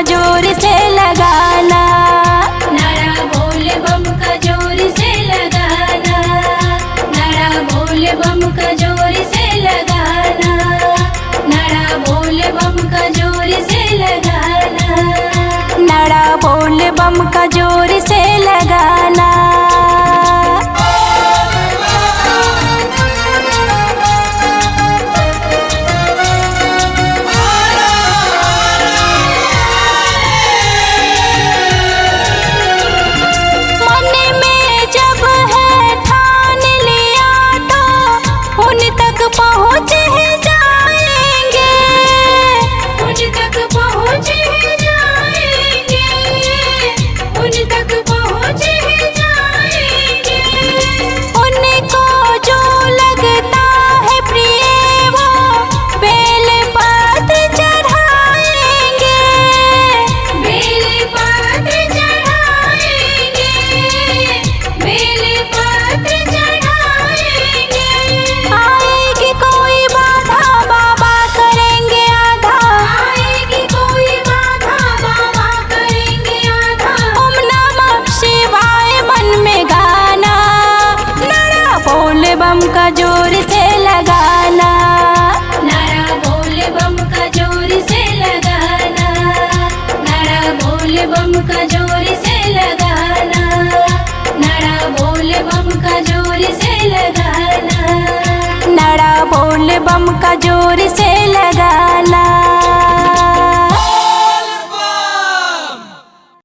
जोर से लगाना। नारा बोल बम का जोर से लगाना, नारा बोल बम का जोर से लगाना, नारा बोल बम का जोर से लगाना, नारा बोल बम का जोर से लगाना। पहुँच ही जाएंगे, उन तक पहुँच ही जाएंगे, उन तक पहुँच ही जाएंगे। उनको जो लगता है प्रिय वो बेल पत्र चढ़ाएंगे, बेल पत्र चढ़ाएंगे, बेल पत्र चढ़ाएंगे। आएगी कोई बाधा बाबा करेंगे आधा, आएगी कोई बाधा बाबा करेंगे आधा। ओम नमः शिवाय मन में गाना, नारा बोल बम का जोर से लगाना। नारा बोल बम का जोर से लगाना, नारा बोल बम का जोर से लगाना, नारा बोल बम का जोर से लगाना, नारा बोल बम का जोर से